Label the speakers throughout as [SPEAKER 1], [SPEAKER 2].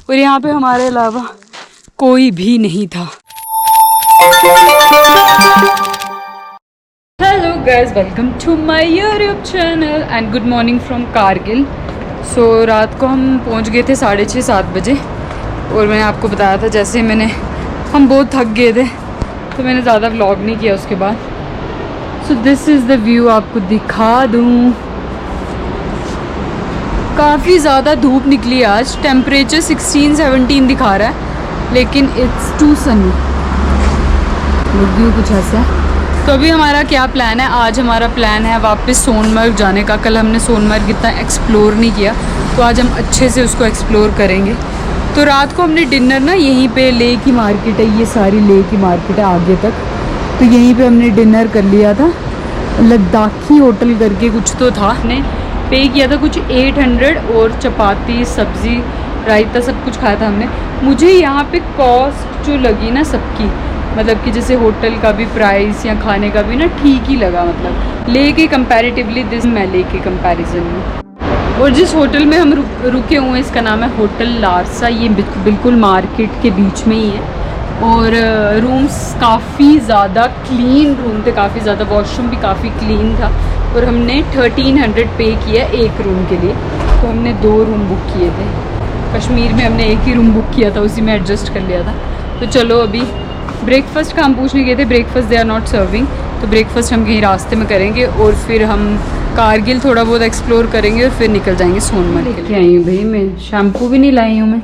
[SPEAKER 1] और यहाँ पे हमारे अलावा कोई भी नहीं था। Hello guys, welcome to my YouTube channel and good morning from Kargil. So रात को हम पहुँच गए थे 6:30-7 बजे और मैंने आपको बताया था जैसे हम बहुत थक गए थे तो मैंने ज़्यादा व्लॉग नहीं किया उसके बाद। So this is the view, आपको दिखा दूँ। काफ़ी ज़्यादा धूप निकली आज, टेम्परेचर 16-17 दिखा रहा है लेकिन इट्स टू सनी। व्यू कुछ ऐसा है। तो अभी हमारा क्या प्लान है, आज हमारा प्लान है वापस सोनमर्ग जाने का। कल हमने सोनमर्ग इतना एक्सप्लोर नहीं किया तो आज हम अच्छे से उसको एक्सप्लोर करेंगे। तो रात को हमने डिनर ना यहीं पे, ले की मार्केट है, ये सारी ले की मार्केट है आगे तक, तो यहीं पे हमने डिनर कर लिया था। लद्दाखी होटल करके कुछ तो था, हमने पे किया था कुछ 800 और चपाती, सब्ज़ी, रायता सब कुछ खाया था हमने। मुझे यहाँ पे कॉस्ट जो लगी ना सबकी, मतलब कि जैसे होटल का भी प्राइस या खाने का भी ना ठीक ही लगा, मतलब ले के कंपैरेटिवली दिस मैं ले के कंपैरिजन में। और जिस होटल में हम रुके हुए हैं इसका नाम है होटल लारसा। ये बिल्कुल मार्केट के बीच में ही है और रूम्स काफ़ी ज़्यादा क्लीन रूम थे, काफ़ी ज़्यादा, वॉशरूम भी काफ़ी क्लीन था। और हमने 1300 पे किया एक रूम के लिए, तो हमने 2 रूम बुक किए थे। कश्मीर में हमने एक ही रूम बुक किया था, उसी में एडजस्ट कर लिया था। तो चलो अभी ब्रेकफास्ट का हम पूछने गए थे, breakfast they are not serving, तो ब्रेकफास्ट हम कहीं रास्ते में करेंगे और फिर हम कारगिल थोड़ा बहुत एक्सप्लोर करेंगे और फिर निकल जाएंगे सोनमर्ग के लिए। आई हूँ भाई, मैं शैम्पू भी नहीं लाई हूँ मैं।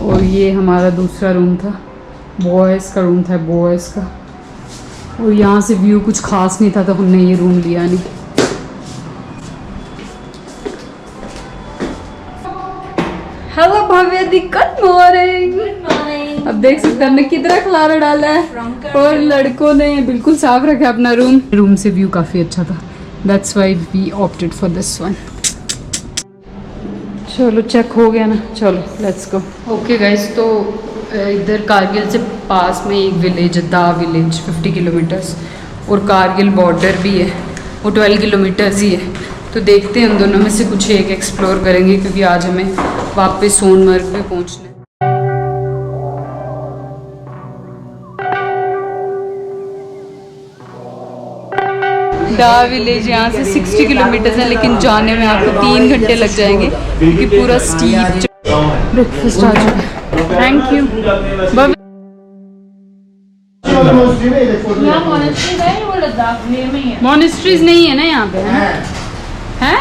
[SPEAKER 1] और ये हमारा दूसरा रूम था, बॉयज़ का रूम था, बॉयज़ का। और यहाँ से व्यू कुछ खास नहीं था तो हमने ये रूम लिया नहीं। हेलो भव्य दी, गुड मॉर्निंग। अब देख सकते हैं हमने कितना खलारा डाला है और लड़कों ने बिल्कुल साफ रखा अपना रूम। रूम से व्यू काफ़ी अच्छा था, that's why we opted for this one. चलो चेक हो गया ना, चलो लेट्स गो। ओके गाइस, तो इधर कारगिल से पास में एक विलेज है, दा विलेज, 50 किलोमीटर्स, और कारगिल बॉर्डर भी है, वो 12 किलोमीटर्स ही है। तो देखते हैं, उन दोनों में से कुछ एक एक्सप्लोर करेंगे क्योंकि आज हमें वापस सोनमर्ग भी पहुंचना है। दा विलेज यहाँ से 60 किलोमीटर्स है लेकिन जाने में आपको 3 घंटे लग जाएंगे क्योंकि पूरा स्टीप। ब्रेकफास्ट आ चुका है, थैंक यू। मॉनेस्ट्रीज नहीं है ना यहाँ पे, है?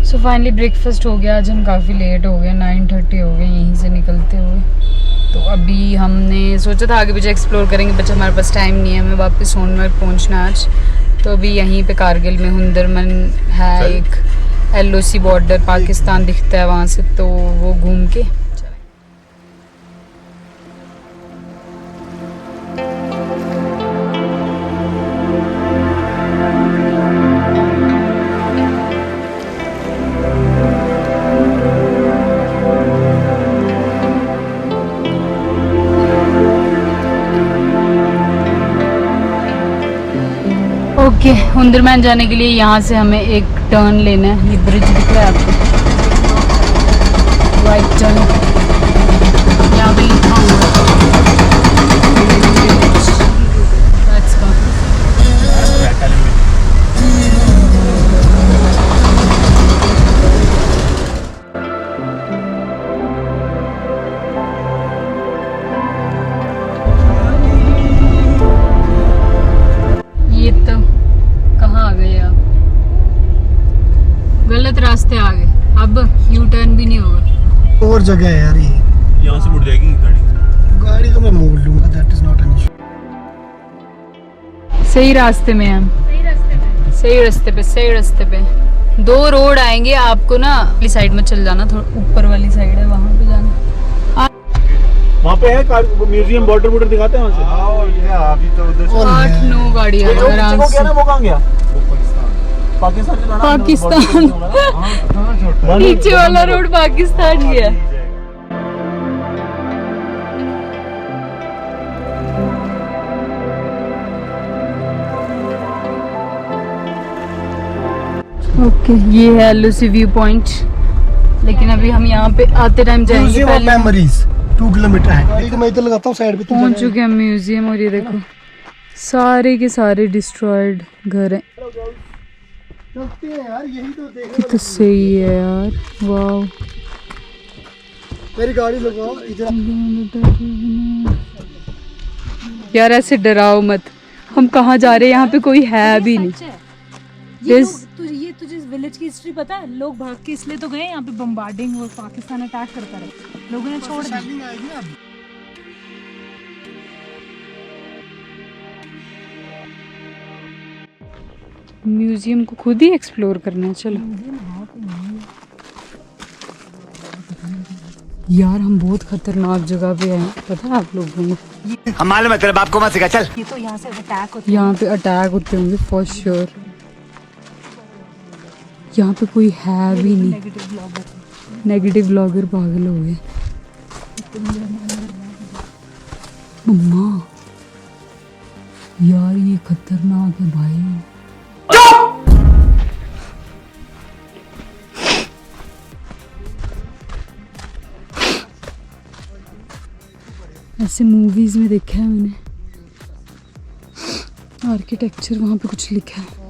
[SPEAKER 1] सो फाइनली ब्रेकफास्ट हो गया। आज हम काफ़ी लेट हो गए, 9:30 हो गए यहीं से निकलते हुए। तो अभी हमने सोचा था आगे पीछे एक्सप्लोर करेंगे, बट हमारे पास टाइम नहीं है, हमें वापस सोनमर्ग पहुंचना आज। तो अभी यहीं पे कारगिल में हुंदरमन है एक, LOC बॉर्डर पाकिस्तान दिखता है वहाँ से, तो वो घूम के ओके। हुंदरमन जाने के लिए यहाँ से हमें एक टर्न लेना है। ये ब्रिज दिख रहा है आपको, राइट टर्न, यहाँ पे लिखा हुआ है। ये तो कहाँ आ गए आप, गलत रास्ते आ गए, अब यू टर्न भी नहीं होगा।
[SPEAKER 2] और जगह है यार, ये यहाँ से मुड़ जाएगी गाड़ी तो मैं मोड़ लूंगा, that is not an issue.
[SPEAKER 1] सही रास्ते में हम, सही रास्ते पे 2 रोड आएंगे आपको ना, वाली साइड में चल जाना, थोड़ा ऊपर वाली साइड है वहाँ पे जाना।
[SPEAKER 3] वहाँ पे है म्यूजियम, बॉर्डर दिखाते हैं वहाँ से। अभी तो उधर
[SPEAKER 1] 8-9 गाड़ियाँ आराम से।
[SPEAKER 3] वो कहाँ गया?
[SPEAKER 1] पाकिस्तान नीचे वाला रोड पाकिस्तान गया। ओके, ये है LOC व्यू पॉइंट। लेकिन अभी हम यहाँ पे आते टाइम जाएंगे।
[SPEAKER 2] म्यूजियम ऑफ
[SPEAKER 1] पहले
[SPEAKER 2] मेमोरीज 2 किलोमीटर है। गाड़ी को मैं इधर लगाता हूँ साइड पे, तुम
[SPEAKER 1] पहुंच चुके हैं म्यूजियम। और ये देखो सारे के सारे डिस्ट्रॉयड घर हैं।
[SPEAKER 2] चलते हैं यार, यही तो देख।
[SPEAKER 1] कितना सही है यार, वाह।
[SPEAKER 2] मेरी गाड़ी लगाओ इधर।
[SPEAKER 1] यार ऐसे डराओ मत, हम कहाँ जा रहे हैं, यहाँ पे कोई है भी नहीं।
[SPEAKER 4] ये तुझे विलेज की हिस्ट्री पता है? लोग भाग के इसलिए तो गए, यहाँ पे बम्बार्डिंग और पाकिस्तान अटैक करता रहा, लोगों ने छोड़ दिया।
[SPEAKER 1] म्यूजियम को खुद ही एक्सप्लोर करना है, चलो। यार हम बहुत खतरनाक जगह पे हैं, पता है आप लोगों को?
[SPEAKER 5] हम मालूम है, तेरे बाप को मत सिखा, चल।
[SPEAKER 4] ये तो यहाँ से अटैक होता
[SPEAKER 1] यहाँ पे अटैक होते होंगे फॉर श्योर। यहाँ पे कोई है भी नहीं। नेगेटिव ब्लॉगर पागल हो गए। मम्मा यार ये खतरनाक है भाई। ऐसे मूवीज में देखा है मैंने। आर्किटेक्चर वहाँ पे कुछ लिखा है।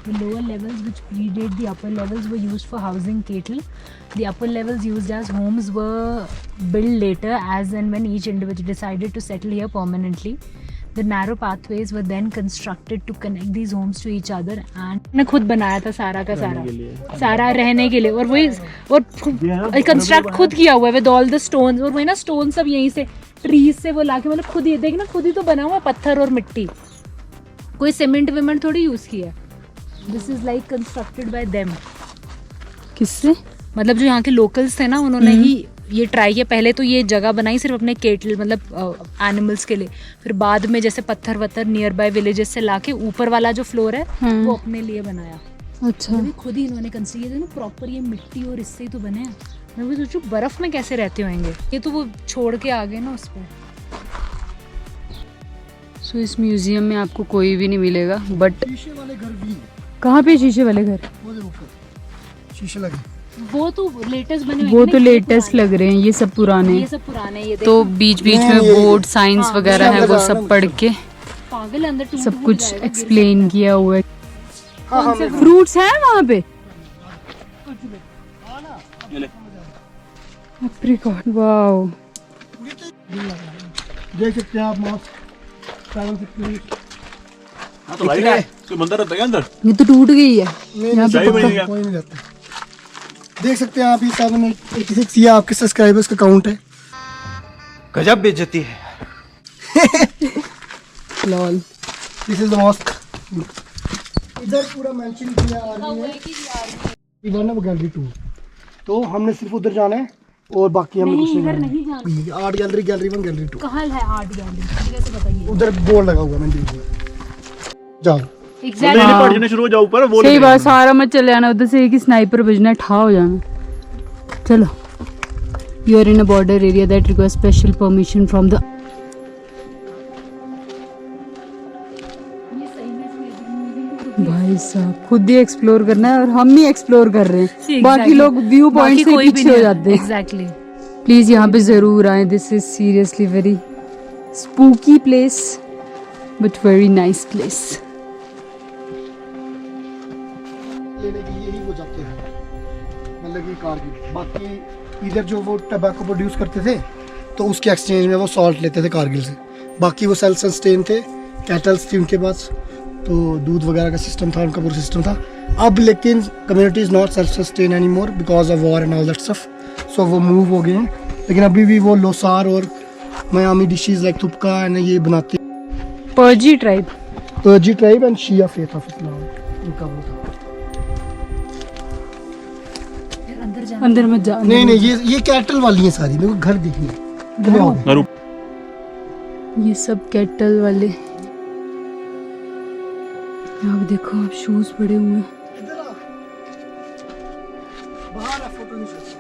[SPEAKER 4] The lower levels which predate the upper levels were used for housing cattle. The upper levels used as homes were built later as and when each individual decided to settle here permanently. The narrow pathways were then constructed to connect these homes to each other and ने खुद बनाया था सारा का सारा रहने के लिए। और वही और कंस्ट्रक्ट खुद किया हुआ है विद ऑल द स्टोन्स। और वही ना स्टोन सब यहीं से ट्रीज से वो लाके, मतलब खुद ही देखना, खुद ही तो बना हुआ पत्थर और मिट्टी, कोई सीमेंट विमेंट थोड़ी यूज किया। This is like constructed by them.
[SPEAKER 1] किससे?
[SPEAKER 4] मतलब जो यहाँ के लोकल्स थे ना, उन्होंने ही ये ट्राई किया। पहले तो ये जगह बनाई सिर्फ अपने केटल मतलब एनिमल्स के लिए, फिर बाद में जैसे पत्थर वत्थर नियर बाय विलेजेस से लाके ऊपर वाला जो फ्लोर है वो अपने लिए बनाया।
[SPEAKER 1] अच्छा,
[SPEAKER 4] भी खुद ही इन्होंने कंस्ट्रक्ट किया ना प्रॉपर। ये मिट्टी और इससे ही तो बने हैं। मैं भी सोचूं बर्फ में कैसे रहते होंगे। ये तो वो छोड़ के आ गए ना उस पर।
[SPEAKER 1] सो इस म्यूजियम में आपको कोई भी नहीं मिलेगा, बट
[SPEAKER 2] शीशे वाले घर भी हैं।
[SPEAKER 1] कहाँ पे शीशे वाले घर?
[SPEAKER 2] वो देखो ऊपर शीशे लगे।
[SPEAKER 4] वो तो लेटेस्ट बने हुए
[SPEAKER 1] वो
[SPEAKER 4] हैं
[SPEAKER 1] तो
[SPEAKER 4] ना,
[SPEAKER 1] लेटेस्ट लग रहे हैं, ये सब पुराने
[SPEAKER 4] ये
[SPEAKER 1] हैं।
[SPEAKER 4] सब पुराने। ये
[SPEAKER 1] तो बीच बीच में बोर्ड साइंस वगैरह है, वो सब पढ़ के
[SPEAKER 4] पागल अंदर टूट
[SPEAKER 1] सब
[SPEAKER 4] फूट
[SPEAKER 1] कुछ
[SPEAKER 4] जाएगा, गिर
[SPEAKER 1] एक्सप्लेन किया हुआ है।
[SPEAKER 2] हाँ
[SPEAKER 1] फ्रूट्स हैं वहाँ पे? Apricot, wow.
[SPEAKER 2] देख सकते हैं आप मस्त ट्रैवल सकते हैं।
[SPEAKER 3] हाँ तो लाइट है, कोई बंदा रहता है क्या अंदर?
[SPEAKER 1] ये तो टूट गई है।
[SPEAKER 2] यहाँ पे पक्का कोई नहीं रहता। देख सकते हैं आप, ये 786 ये आपके सब्सक्राइबर्स का काउंट है।
[SPEAKER 5] गजब बेइज्जती है।
[SPEAKER 1] Lol.
[SPEAKER 2] This is the mosque. इधर पूरा मेंशन किया आर्मी है। इधर वो गैलरी 2, तो हमने सिर्फ उधर जाना है और बाकी हमने कुछ नहीं जाना। आर्ट गैलरी, गैलरी 1, गैलरी 2
[SPEAKER 4] कहाँ है आर्ट गैलरी? मुझे कैसे बताइए?
[SPEAKER 2] उधर बोर्ड लगा हुआ है, मैंने देखा। जाओ
[SPEAKER 4] एग्जैक्टली।
[SPEAKER 3] नहीं पढ़ने शुरू हो जाओ ऊपर वो।
[SPEAKER 1] सही बात, सारा मत चले जाना उधर से, एक ही स्नाइपर बजना, ठा हो जाना। चलो। You are in a border area that requires special permission from the. भाई साहब खुद ही एक्सप्लोर करना है और हम ही एक्सप्लोर कर रहे हैं। बाकी लोग व्यू पॉइंट से पीछे हो जाते हैं।
[SPEAKER 4] एग्जैक्टली।
[SPEAKER 1] प्लीज यहाँ पे जरूर आए। This is seriously very spooky place but very nice place.
[SPEAKER 2] लेने के लिए ही वो जाते हैं, मतलब कि कारगिल। बाकी इधर जो वो टबैको प्रोड्यूस करते थे तो उसके एक्सचेंज में वो सॉल्ट लेते थे कारगिल से। बाकी वो सेल्फ सस्टेन थे, कैटल्स थी उनके पास, तो दूध वगैरह का सिस्टम था, उनका पूरा सिस्टम था। अब लेकिन community is not self sustain any more because of war and all that stuff. So वो मूव हो गए हैं, लेकिन अभी भी वो लोसार और मयामी डिशेज लाइक तुपका एंड ये बनाते हैं।
[SPEAKER 1] Purgi tribe,
[SPEAKER 2] Purgi tribe and Shia faith of Islam उनका वो था।
[SPEAKER 1] अंदर मत जा।
[SPEAKER 2] नहीं ये कैटल वाली हैं सारी, मेरे को घर देखनी है।
[SPEAKER 1] ये सब कैटल वाले। आप देखो, आप शूज पड़े हुए हैं।
[SPEAKER 2] बाहर आ, फोटो नहीं सकते।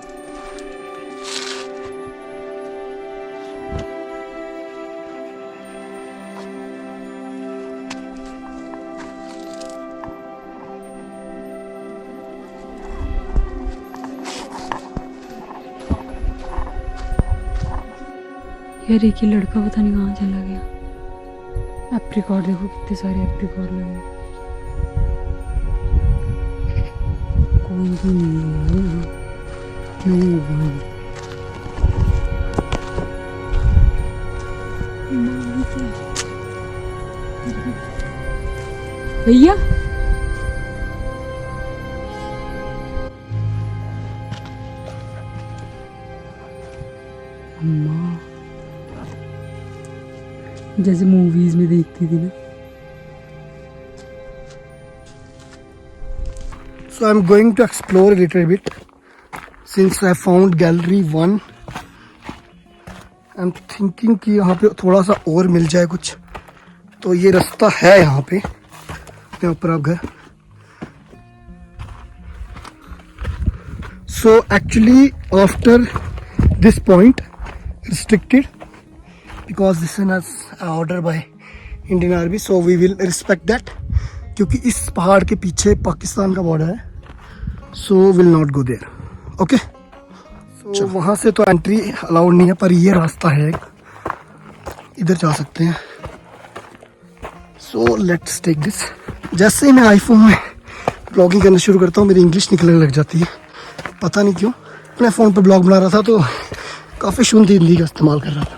[SPEAKER 1] यार एक ही लड़का पता नहीं कहाँ चला गया। एप्रिकॉट देखो कितने सारे एप्रिकॉट लगे हैं। कोई भी नहीं है यहाँ। क्यों भाई? भैया अम्मा जैसे मूवीज में देखती थी ना।
[SPEAKER 2] So I'm going to explore a little bit since I found gallery 1. I'm thinking कि यहाँ पे थोड़ा सा और मिल जाए कुछ। तो ये रास्ता है यहाँ पे अपने ऊपर आप घर। So actually after this point restricted because this is an order by Indian Army, so we will respect that क्योंकि इस पहाड़ के पीछे पाकिस्तान का बॉर्डर है। So will not go there. Okay? So वहाँ से तो एंट्री अलाउड नहीं है, पर ये रास्ता है इधर जा सकते हैं। So let's take this. जैसे ही मैं आईफोन में ब्लॉगिंग करना शुरू करता हूँ मेरी इंग्लिश निकलने लग जाती है, पता नहीं क्यों। अपने फ़ोन पे ब्लॉग बना रहा था तो काफ़ी शुद्ध हिंदी का इस्तेमाल कर रहा था।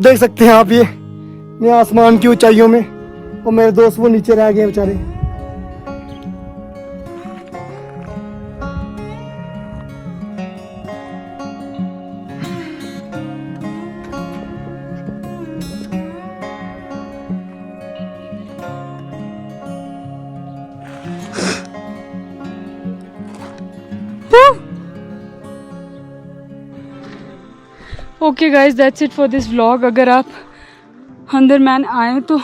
[SPEAKER 2] देख सकते हैं आप ये मैं आसमान की ऊंचाइयों में, और मेरे दोस्त वो नीचे रह गए बेचारे।
[SPEAKER 1] Okay guys that's it for this vlog. अगर आप अंदरमैन आए तो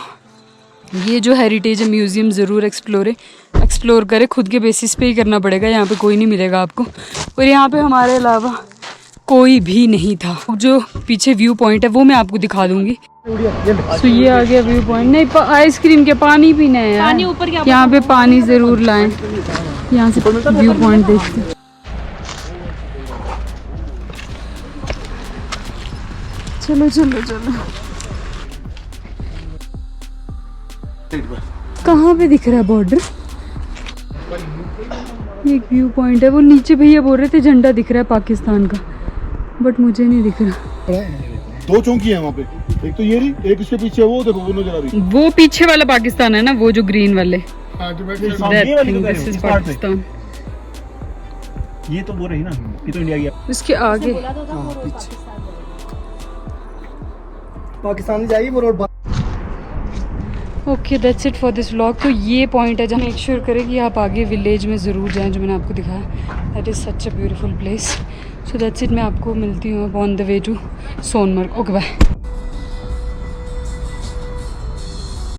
[SPEAKER 1] ये जो हेरिटेज म्यूज़ियम ज़रूर एक्सप्लोर करें। खुद के बेसिस पे ही करना पड़ेगा, यहाँ पे कोई नहीं मिलेगा आपको। और यहाँ पे हमारे अलावा कोई भी नहीं था। जो पीछे व्यू पॉइंट है वो मैं आपको दिखा दूँगी। तो ये आ गया व्यू पॉइंट। नहीं आइसक्रीम के पानी पीना है, पानी ऊपर यहाँ पे पानी ज़रूर लाएँ। यहाँ से व्यू पॉइंट देखते हैं। चलो चलो चलो। कहाँ पे दिख रहा है बॉर्डर? एक व्यू पॉइंट है, वो नीचे भैया बोल रहे थे झंडा दिख रहा है पाकिस्तान का, बट मुझे नहीं दिख रहा।
[SPEAKER 3] दो चौकी है वहाँ पे, एक तो ये रही, एक इसके पीछे वो देखो वो नजर आ रही।
[SPEAKER 1] वो पीछे वाला पाकिस्तान है ना, वो जो ग्रीन वाले।
[SPEAKER 3] This is
[SPEAKER 1] Pakistan.
[SPEAKER 3] ये तो वो रही ना, ये तो इंडिया की।
[SPEAKER 1] उसके आगे
[SPEAKER 2] पाकिस्तान जाएगी वो road.
[SPEAKER 1] Okay that's it for this vlog. तो ये पॉइंट है जहाँ मेक श्योर करें कि आप आगे विलेज में ज़रूर जाएं, जो मैंने आपको दिखाया। That is such a beautiful place. So that's it. मैं आपको मिलती हूँ on the way to Sonamarg. Okay bye.